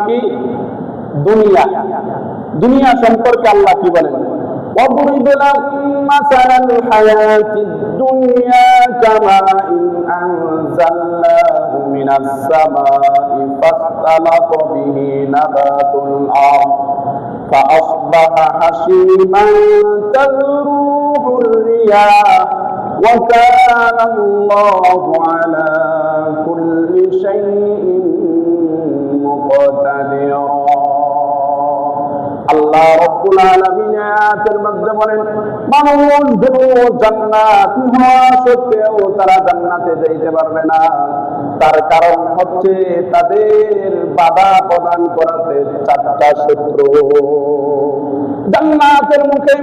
কি দুনিয়া দুনিয়া সম্পর্কে আল্লাহ কি বলেন وَضْرِبْ لَهُم مَّثَلَ الْحَيَاةِ الدُّنْيَا كَمَاءٍ أَنزَلْنَاهُ مِنَ السَّمَاءِ فَاخْتَلَطَ بِهِ نَبَاتُ الْأَرْضِ فَأَصْبَحَ هَشِيمًا تَذْرُوهُ الرِّيَاحُ وَكَانَ اللَّهُ عَلَى كُلِّ شَيْءٍ مُقْتَدِرًا আল্লাহ রাব্বুল আলামিন আয়াতের মধ্যে বলেন মানুষগুলো জান্নাতি হওয়া সত্ত্বেও তারা জান্নাতে যেতে পারবে না। তার কারণ হচ্ছে তাদের বাধা প্রদান করাতে চারটা শত্রু। জান্নাতের মুখে,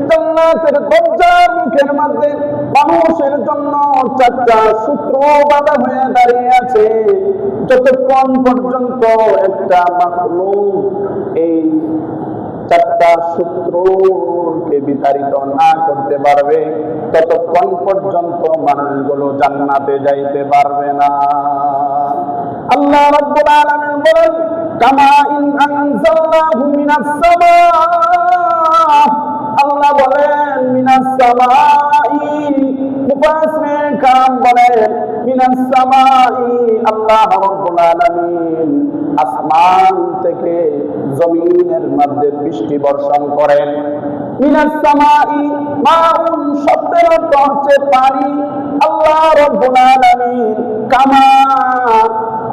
জান্নাতের দরজার মুখের মধ্যে মানুষের জন্য চারটা শত্রু বাধা হয়ে দাঁড়িয়ে আছে। যতক্ষণ পর্যন্ত একটা মাখলুক এই চারটা শত্রুকে বিতাড়িত না করতে পারবে ততক্ষণ পর্যন্ত মানুষগুলো জান্নাতে যাইতে পারবে না। আল্লাহ রাব্বুল আলামিন বলেন কামা ইন আনজালনাহু মিনাস সামা, আল্লাহ বলেন মিনাস সামাই, মুফাসসিরিন কাম বলেন মিনাস সামাই, আল্লাহ রাব্বুল আলামিন আসমান থেকে জমিনের মধ্যে বৃষ্টি বর্ষণ করেন। মিনাস সামাই মাউন শব্দের অর্থ হচ্ছে পানি। আল্লাহ রাব্বুল আলামিন কামা,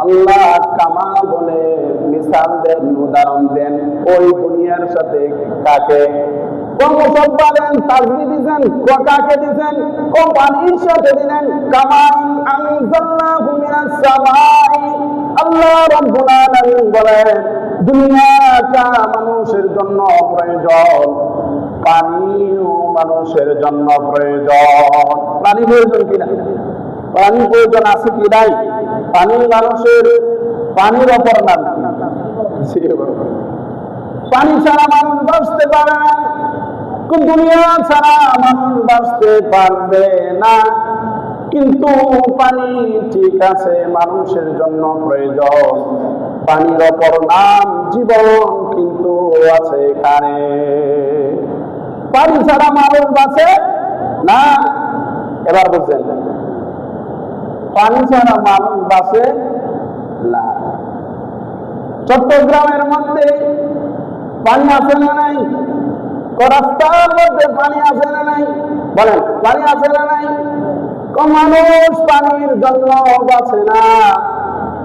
আল্লাহ কামা বলে মিসাল দেন, উদাহরণ দেন ওই দুনিয়ার সাথে কাকে কোন মুসলমান তাজবি দিবেন, কাকে দিবেন কোন পানির সাথে দিলেন। কামা আনজালনাহু মিনাস সামাই, আল্লাহ রাব্বুল আলামিন বলেন দুনিয়াটা মানুষের জন্য প্রয়োজন, পানিও মানুষের জন্য প্রয়োজন। পানি প্রয়োজন কিনা? পানি প্রয়োজন আছে কি নাই? পানি মানুষের, পানির অপর নাম পানি ছাড়া মানুষ বাঁচতে পারে না, দুনিয়া ছাড়া মানুষ বাঁচতে পারবে না। কিন্তু পানি ঠিক আছে মানুষের জন্য প্রয়োজন, পানির অপর নাম জীবন কিন্তু আছে এখানে। পানি ছাড়া মানুষ বাঁচে না। এবার বুঝছেন, পানি ছাড়া মানুষ বাঁচে না। চট্টগ্রামের মধ্যে পানি আছে না নাই? রাস্তার মধ্যে পানি আছে না নাই? বলেন পানি আছে না নাই? মানুষ পানির জন্য বাঁচে না।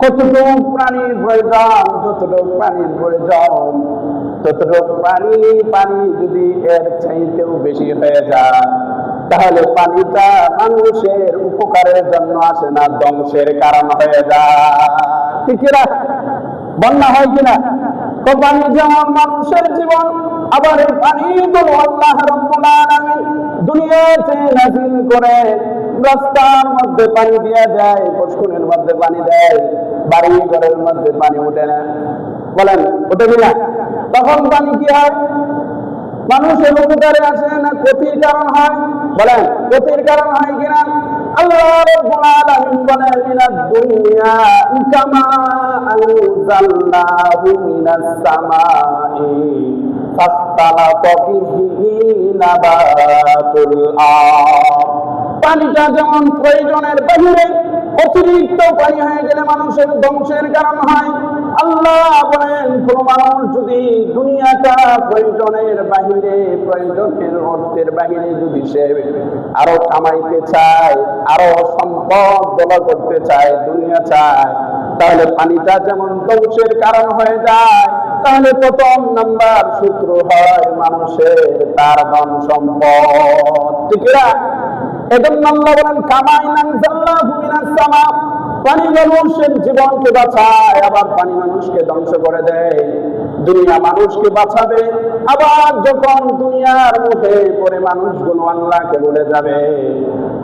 কতটুকু পানির প্রয়োজন, যতটুকু পানির প্রয়োজন ততটুকু পানি, পানি যদি এর চাইতেও বেশি হয়ে যায় তাহলে পানিটা মানুষের উপকারের জন্য আসে না, ধ্বংসের কারণ হয়ে যায়। ঠিক কিনা? বন্যা হয় কিনা? তো পানি যেমন মানুষের জীবন, আবার এই পানিগুলো আল্লাহ রাব্বুল আলামিন দুনিয়াতে নাযিল করে রাস্তার মধ্যে পানি দিয়ে দেয়, পুষ্করের মধ্যে পানি দেয়, বাড়ি ঘরের মধ্যে পানি ওঠে না। বলেন ওঠে কিনা? তখন পানি কি হয়? মানুষের উপকারে আসে না ক্ষতির কারণ হয়? বলেন ক্ষতির কারণ হয় কিনা? আল্লাহ রাব্বুল আলামিন বলেন মিনাদ দুনিয়া কামা আনজালনাহু মিনাস সামাই ফাখতালাতা বিহি নাবাতুল আরদ। পানিটা যেমন প্রয়োজনের বাহিরে অতিরিক্ত পানি হয়ে গেলে মানুষের ধ্বংসের কারণ হয়। আল্লাহ বলেন কোন মানুষ যদি দুনিয়াটা প্রয়োজনের বাহিরে, প্রয়োজনের অর্থের বাহিরে যদি সে আরো কামাইতে চায়, আরো সম্পদ জমা করতে চায়, দুনিয়া চায়, তাহলে পানিটা যেমন ধ্বংসের কারণ হয়ে যায়, তাহলে প্রথম নাম্বার সূত্র হয় মানুষের তার ধন সম্পদ। ঠিক না? এজন্য আল্লাহ বলেন কামা আনজালনাহু মিনাস সামা, পানি মানুষের জীবনকে বাঁচায়, আবার পানি মানুষকে ধ্বংস করে দেয়। দুনিয়া মানুষকে বাঁচাবে, আবার যখন দুনিয়ার মুখে পড়ে মানুষগুলো আল্লাহকে ভুলে যাবে,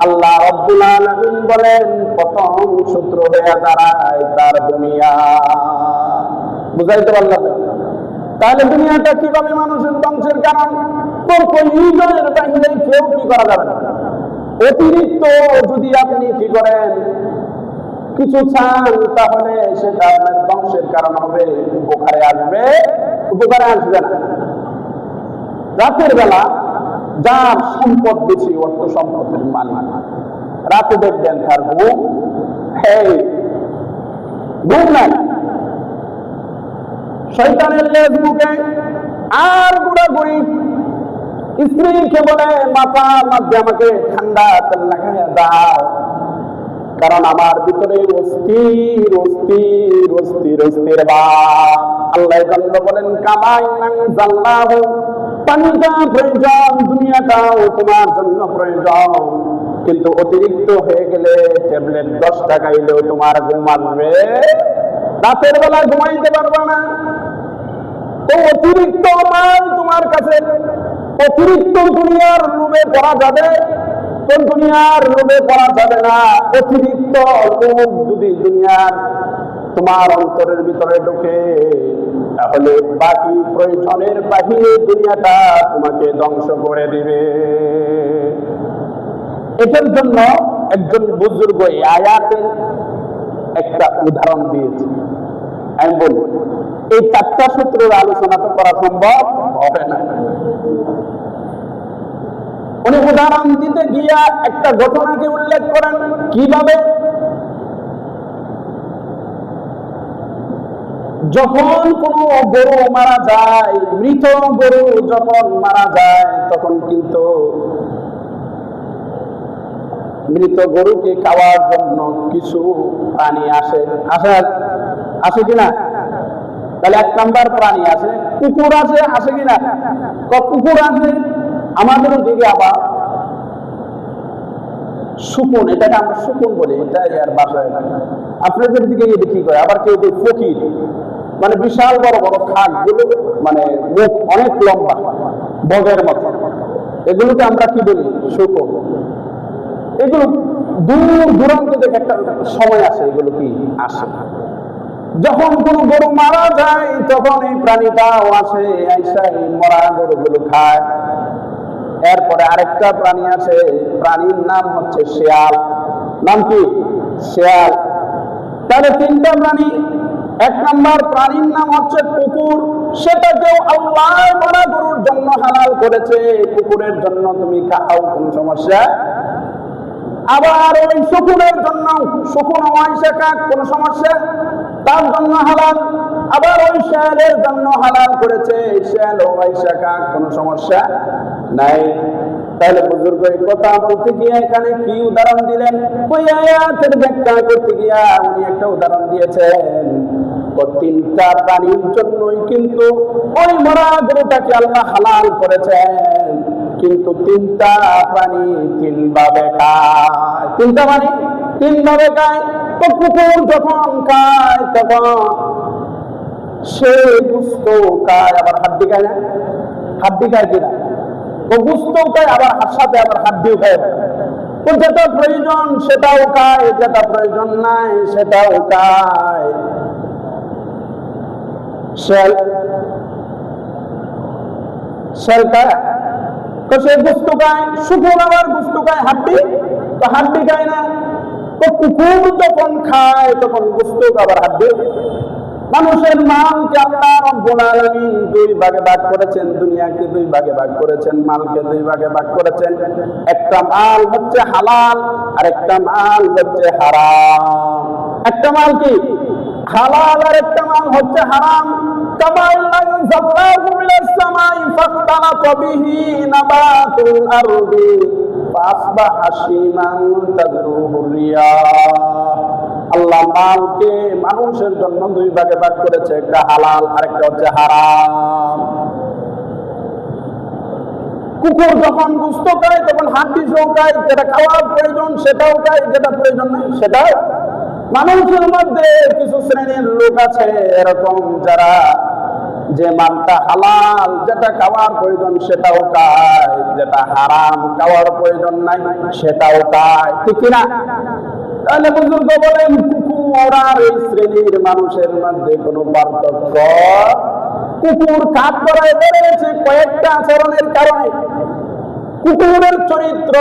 আল্লাহ রাব্বুল আলামিন বলেন প্রথম সূত্র হয়ে দাঁড়ায় তার দুনিয়া। বুঝাইতে পারলাম? তাহলে দুনিয়াটা কিভাবে মানুষের ধ্বংসের কারণ? তোর প্রয়োজনের বাহিরে কেউ কি করা যাবে না। অতিরিক্ত যদি আপনি কি করেন কিছু চান তাহলে সেটা আপনার ধ্বংসের কারণ হবে, উপকারে আসবে না। রাতের বেলা যার সম্পদ বেশি, অর্থ সম্পদের মালিক, রাতে দেখবেন তার ঘুম নাই, শয়তানের লেজ মুখে, আর ঘোরাঘুরি। স্ত্রীকে বলে মাথার মধ্যে আমাকে ঠান্ডা তেল লাগাইয়া দাও, কারণ আমার ভিতরে অস্থির অস্থির অস্থির অস্থির ভাব। আল্লাহ জন্য বলেন কামাইনান জাল্লাহু, পানিটা প্রয়োজন, দুনিয়াটাও তোমার জন্য প্রয়োজন, কিন্তু অতিরিক্ত হয়ে গেলে ট্যাবলেট 10 টাকা এলেও তোমার ঘুম আসবে, রাতের বেলা ঘুমাইতে পারবে না। তো অতিরিক্ত মাল তোমার কাছে, অতিরিক্ত দুনিয়ার লোভে পড়া যাবে, কোন দুনিয়ার লোভে পড়া যাবে না। অতিরিক্ত লোভ যদি দুনিয়ার তোমার অন্তরের ভিতরে ঢোকে, তাহলে বাকি প্রয়োজনের বাহিরে দুনিয়াটা তোমাকে ধ্বংস করে দিবে। এটার জন্য একজন বুজুর্গ এই আয়াতের একটা উদাহরণ দিয়েছে। আমি বলি, এই 4টা সূত্রের আলোচনা তো করা সম্ভব হবে না। উনি উদাহরণ দিতে গিয়া একটা ঘটনাকে উল্লেখ করেন। কিভাবে? যখন কোন গরু মারা যায়, মৃত গরু যখন মারা যায়, তখন কিন্তু মৃত গরুকে খাওয়ার জন্য কিছু প্রাণী আসে কিনা? তাহলে 1 নাম্বার প্রাণী আসে, কুকুর আসে কিনা? কুকুর আসে। আমাদের দিকে আবার শকুন, এটাকে আমরা শকুন বলি, এটা আর বাসায়। আপনাদের দিকে এটা কি করে? আবার কেউ ফকির, মানে বিশাল বড় বড় খাট গুলো, মানে মুখ অনেক লম্বা, বগের মতো, এগুলোকে আমরা কি বলি? শকুন। এগুলো দূর দূরান্ত থেকে একটা সময় আসে, এগুলো কি আসে। যখন কোন গরু মারা যায়, তখন এই প্রাণীটাও আসে, আইসা এই মরা গরুগুলো খায়। এরপরে আরেকটা প্রাণী আছে, প্রাণীর নাম হচ্ছে শেয়াল। নাম কি? শেয়াল। তাহলে 3টা প্রাণী। 1 নাম্বার প্রাণীর নাম হচ্ছে কুকুর, সেটাকেও আল্লাহ মরা গরুর জন্য হালাল করেছে, কুকুরের জন্য তুমি খাও, কোন সমস্যা। আবার ওই শকুনের জন্য, শকুন ওয়াইশা কাক, কোন সমস্যা, তার জন্য হালাল। আবার ওই শেয়ালের জন্য হালাল করেছে, শেয়াল ওয়াইশা কাক, কোন সমস্যা নাই। তাহলে বুজুর্গ এই কথা বলতে গিয়ে এখানে কি উদাহরণ দিলেন? ওই আয়াতের ব্যাখ্যা করতে গিয়া উনি একটা উদাহরণ দিয়েছেন। 3টা প্রাণীর জন্যই কিন্তু ওই মরা গরুটাকে আল্লাহ হালাল করেছেন, কিন্তু 3টা প্রাণী 3 ভাবে খায়। 3টা প্রাণী 3 ভাবে খায়। তো কুকুর যখন খায়, তখন সে গোশত খায়, আবার হাড্ডি খায় না? হাড্ডি খায় কিনা? তো গোশত খায়, আবার সাথে আবার হাড্ডিও খায়। তো যেটা প্রয়োজন সেটাও খায়, যেটা প্রয়োজন নাই সেটাও খায়। শেয়াল খায়, তো সে গোশত খায়। শুকুর আবার গোশত খায়, হাড্ডি তো হাড্ডি খায় না। তো কুকুর যখন খায়, তখন গোশত আবার হাড্ডি। মানুষের মালকে আল্লাহ রাব্বুল আলামিন 2 ভাগে ভাগ করেছেন, দুনিয়াকে 2 ভাগে ভাগ করেছেন, মালকে 2 ভাগে ভাগ করেছেন। একটা মাল হচ্ছে হালাল, আর একটা মাল হচ্ছে হারাম। একটা মাল কি হালাল, আর একটা মাল হচ্ছে হারাম। কামাল্লাহ যাল্লাহু মিনাস সামাই ফাখতালাতা বিহি নাবাতুল আরদি ফাসবাহা হাশিমান তাদরুহু রিয়াহ। আল্লাহ মালকে মানুষের জন্য 2 ভাগে ভাগ করেছে, একটা হালাল আর একটা হচ্ছে হারাম। কুকুর যখন গোশত খায়, তখন হাড্ডি খায়, যেটা খাওয়ার প্রয়োজন সেটাও খায়, যেটা প্রয়োজন নেই সেটাও। মানুষের মধ্যে কিছু শ্রেণীর লোক আছে এরকম, যারা যে মালটা হালাল, যেটা খাওয়ার প্রয়োজন সেটাও খায়, যেটা হারাম খাওয়ার প্রয়োজন নাই সেটাও খায়, ঠিক কিনা? তাহলে বুজুর্গ বলেন, কুকুর আর এই শ্রেণীর মানুষের মধ্যে কোনো পার্থক্য। কুকুর কাজ করায় বেড়েছে কয়েকটা আচরণের কারণে। কুকুরের চরিত্র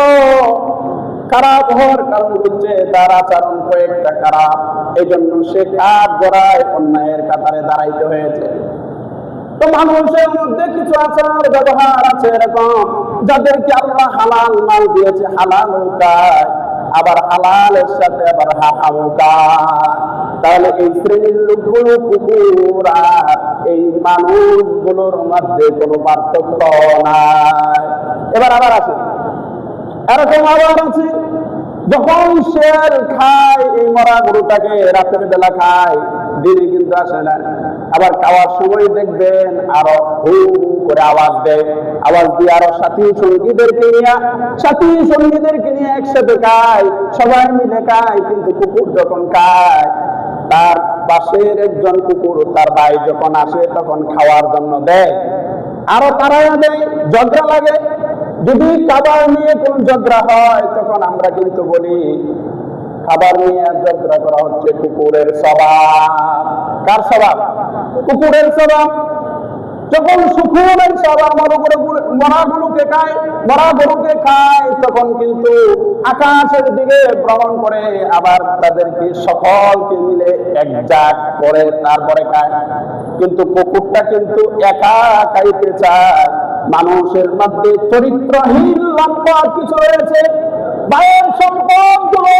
খারাপ হওয়ার কারণ হচ্ছে তার আচরণ কয়েকটা খারাপ, এই জন্য সে কাঠ গড়ায় অন্যায়ের কাতারে দাঁড়াইতে হয়েছে। তো মানুষের মধ্যে কিছু আচার ব্যবহার আছে এরকম, যাদেরকে আল্লাহ হালাল মাল দিয়েছে, হালাল খায়, আবার হালালের সাথে আবার হারামও খায়। তাহলে এই শ্রেণীর লোকগুলো কুকুর আর এই মানুষগুলোর মধ্যে কোনো পার্থক্য নাই। এবার আবার আছে এরকম আবার আছে, যখন শের খায় এই মরা গরুটাকে, রাতের বেলা খায়, দিনে কিন্তু আসে না। আবার খাওয়ার সময় দেখবেন আরো হু করে আওয়াজ দেয়, আওয়াজ দিয়ে আরো সাথী সঙ্গীদেরকে নিয়ে একসাথে খায়, সবাই মিলে খায়। কিন্তু কুকুর যখন খায়, তার পাশের একজন কুকুর তার ভাই যখন আসে তখন খাওয়ার জন্য দেয়, আরো তারাইয়া দেয়, ঝগড়া লাগে। যদি খাবার নিয়ে কোন ঝগড়া হয়, তখন আমরা কিন্তু বলি খাবার নিয়ে ঝগড়া করা হচ্ছে কুকুরের স্বভাব। কার স্বভাব? কুকুরের স্বভাব। যখন শুকুরের স্বভাব মরা গরুকে খায়, তখন কিন্তু আকাশের দিকে ভ্রমণ করে, আবার তাদেরকে সকলকে মিলে একজাট করে তারপরে খায়। কিন্তু কুকুরটা কিন্তু একা খাইতে চায়। মানুষের মধ্যে চরিত্রহীন লম্পট কিছু রয়েছে। ভাইয়ের সম্পদ গুলো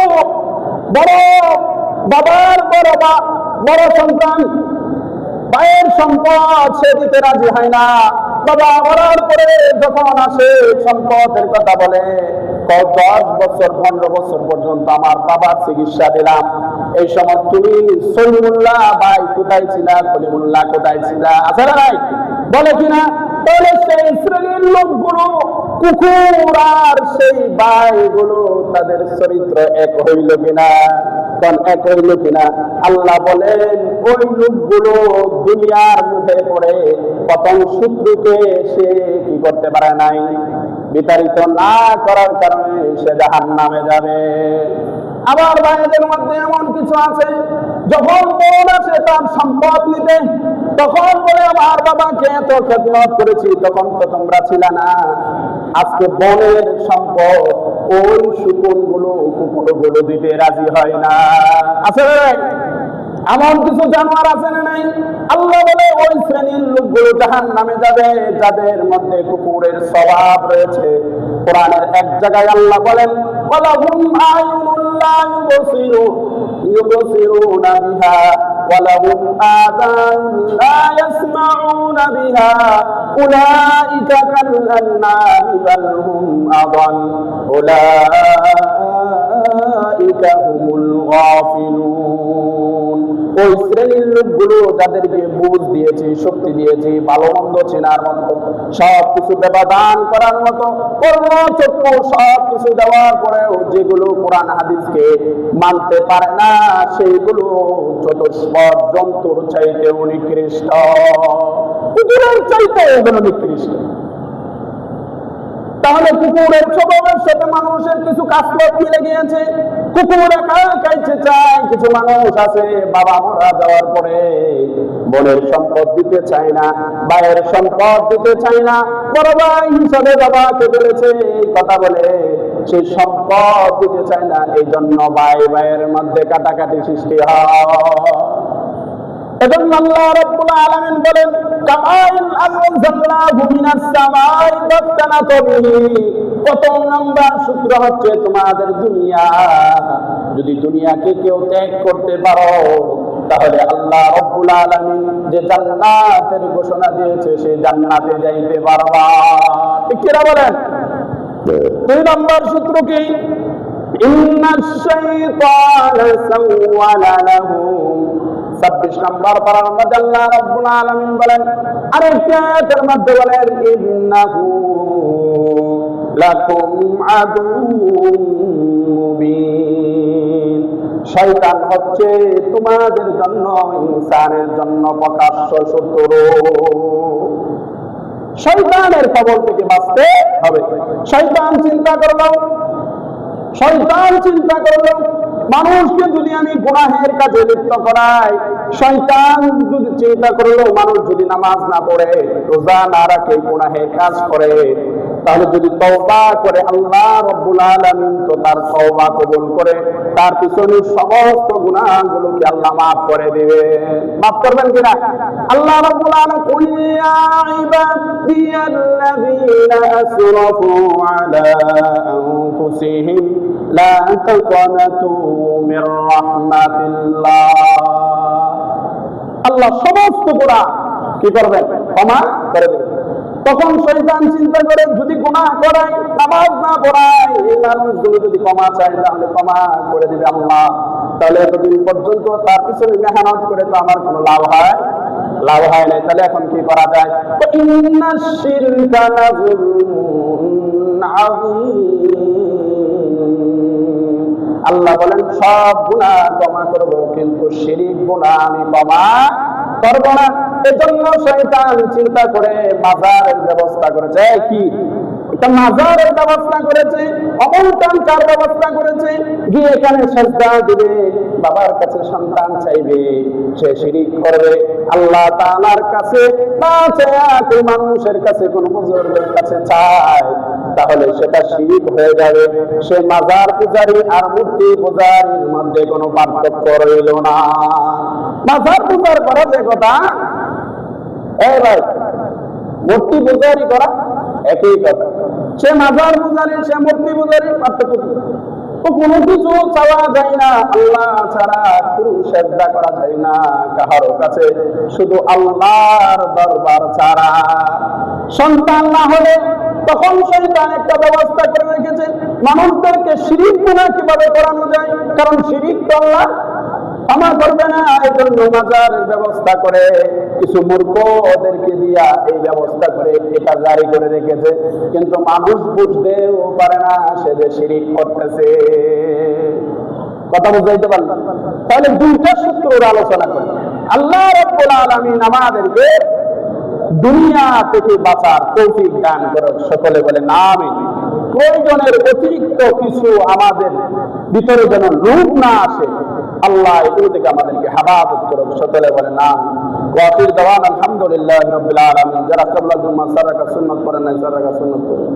বড়, বাবার বড় সন্তান, ভাইয়ের সম্পদ সে দিতে রাজি হয় না। বাবা মরার পরে যখন আসে সম্পদের কথা বলে, 10 বছর 15 বছর পর্যন্ত আমার বাবার চিকিৎসা দিলাম, এই সময় তুমি সলিমুল্লাহ ভাই কোথায় ছিলা, সলিমুল্লাহ কোথায় ছিলা, আছে না নাই? বলে কিনা? তাহলে সেই শ্রেণীর লোকগুলো কুকুর আর সেই ভাইগুলো, তাদের চরিত্র এক হইল কিনা? এক হইল কিনা? আল্লাহ বলেন ওই লোকগুলো দুনিয়ার মুখে পড়ে প্রথম শত্রুকে সে কি করতে পারে নাই, বিতাড়িত না করার কারণে সে জাহান্নামে যাবে। আবার ভাইদের মধ্যে এমন কিছু আছে, যখন বোন আসে তার সম্পদ নিতে, তখন বলে আমার বাবাকে এত খেদমত করেছি, তখন তো তোমরা ছিল না। আজকে বোনের সম্পদ ওই কুকুরগুলো দিতে রাজি হয় না। আছে এমন কিছু জানোয়ার আছে না নাই? আল্লাহ বলে ওই শ্রেণীর লোকগুলো জাহান্নামে যাবে যাদের মধ্যে কুকুরের স্বভাব রয়েছে। কোরআনের এক জায়গায় আল্লাহ বলেন, ওয়ালাহুম আয়ুনুন লা ইউবসিরুনা বিহা ওয়ালাহুম আযানুন লা ইয়াসমাউনা বিহা উলাইকা কাল আনআমি বাল হুম আযাল উলাইকা হুমুল গাফিলুন। ওই শ্রেণীর লোকগুলো যাদেরকে বুঝ দিয়েছি, শক্তি দিয়েছি, ভালো মন্দ চেনার মতো, সব কিছু ব্যবধান করার মতো, কর্মচক্র সব কিছু দেওয়ার পরেও যেগুলো কোরআন হাদিসকে মানতে পারে না, সেইগুলো চতুষ্পদ জন্তুর চাইতে নিকৃষ্ট, কুকুরের চাইতে নিকৃষ্ট। তাহলে কুকুরের স্বভাবের সাথে মানুষের কিছু কাজকর্ম মিলে গিয়েছে। কুকুর একা খাইতে চায়। কিছু মানুষ আছে বাবা মারা যাওয়ার পরে বোনের সম্পদ দিতে চায় না, ভাইয়ের সম্পদ দিতে চায় না, বড় ভাই হিসাবে বাবাকে বলেছে এই কথা বলে সেই সম্পদ দিতে চায় না, এই জন্য ভাইয়ের মধ্যে কাটাকাটি সৃষ্টি হয়। এবং আল্লাহ রাব্বুল আলামিন বলেন, কামাল আনজালনাহু মিনাস সামাই ফাতানাতু বিহি। প্রথম নাম্বার সূত্র হচ্ছে তোমাদের দুনিয়া। যদি দুনিয়াকে কেউ ত্যাগ করতে পারো, তাহলে আল্লাহ রাব্বুল আলামিন যে জান্নাতের ঘোষণা দিয়েছে সেই জান্নাতে যাইতে পারবা। ঠিক কি না বলেন? দুই নাম্বার সূত্র কি? ইন্নাশ শাইতানা সাওয়ালা লাহুম। 26 নম্বর পারার মধ্যে আল্লাহ রাব্বুল আলামিন বলেন, আরেকটা আয়াতের মধ্যে বলেন, ইন্নাহু লাকুম আদুউম মুবিন। শয়তান হচ্ছে তোমাদের জন্য, ইনসানের জন্য প্রকাশ্য শত্রু। শয়তানের কবল থেকে বাঁচতে হবে। শয়তান চিন্তা করলো মানুষকে যদি আমি গুনাহের কাজে লিপ্ত করাই, শয়তান যদি চিন্তা করলো মানুষ যদি নামাজ না পড়ে, রোজা না রাখে, গুনাহের কাজ করে, তাহলে যদি তওবা করে আল্লাহ রাব্বুল আলামিন তো তার তওবা কবুল করে তার পিছনে সমস্ত গুনাহগুলোকে আল্লাহ মাফ করে দিবেন। মাফ করবেন কিনা? আল্লাহ রাব্বুল আলামিন কুল ইয়া ইবাদিয়াল্লাযীনা আসরাফু আলা আনফুসিহিম লা তাকনাতু মির রাহমাতিল্লাহ। আল্লাহ সমস্ত গুনাহ কি করবেন? ক্ষমা করে দেবেন। তখন শয়তান চিন্তা করে যদি গুনাহ করায়, নামাজ না পড়ায়, এই মানুষগুলো যদি ক্ষমা চায় তাহলে ক্ষমা করে দিবে আল্লাহ। তাহলে এতদিন পর্যন্ত তার পিছনে মেহনত করে তো আমার কোনো লাভ হয় নাই। তাহলে এখন কি করা যায়? ইন্নাশ শিরকা লাযুলমুন আযীম। আল্লাহ বলেন সব গুনাহ ক্ষমা করব, কিন্তু শিরক গুনাহ আমি ক্ষমা করব না। এজন্য শয়তান চিন্তা করে মাজারের ব্যবস্থা করেছে। কি একটা মাজারের ব্যবস্থা করেছে, অবলকার ব্যবস্থা করেছে, গিয়ে এখানে সাজদা দিবে, বাবার কাছে সন্তান চাইবে, সে শিরিক করবে। আল্লাহ তাআলার কাছে না চায় মানুষের কাছে, কোন বুজুর্গের কাছে চায়, তাহলে সেটা শিরিক হয়ে যাবে। সে মাজার পূজারী আর মূর্তি পূজারীর মধ্যে কোনো পার্থক্য রইল না। মাজার পূজার করা যে কথা, এই ভাই মূর্তি পূজারী করা একই কথা। সে মাজার পূজারী, সে মূর্তি পূজারী, পার্থক্য তো কোনো কিছু চাওয়া যায় না আল্লাহ ছাড়া, কোনো সেজদা করা যায় না কাহারো কাছে, শুধু আল্লাহর দরবার ছাড়া। সন্তান না হলে তখন শয়তান একটা ব্যবস্থা করে রেখেছে মানুষদেরকে শিরিক গুনাহ কিভাবে করানো যায়, কারণ শিরিক তো আল্লাহ ক্ষমা করবে না। এই জন্য মাজারের ব্যবস্থা করে কিছু মূর্খ ওদেরকে দিয়া এই ব্যবস্থা করে এটা জারি করে রেখেছে, কিন্তু মানুষ বুঝতেও পারে না সে যে শিরিক করতেছে। কথা বুঝাইতে পারলাম? তাহলে দুইটা সূত্রের আলোচনা করি। আল্লাহ রাব্বুল আলামিন আমাদেরকে দুনিয়া থেকে বাঁচার তৌফিক দান করুন, সকলে বলে আমিন। প্রয়োজনের অতিরিক্ত কিছু আমাদের ভিতরে যেন লোভ না আসে, আল্লাহ এগুলো থেকে আমাদেরকে হেফাজত করুন, সকলে বলে আমিন। ওয়া আখির দাওয়ানা আলহামদুলিল্লাহি রাব্বিল আলামিন। যারা ক্বাবলা জুম্মা সারাকা সুন্নাত পড়েন নাই, সারাকা সুন্নাত পড়েন।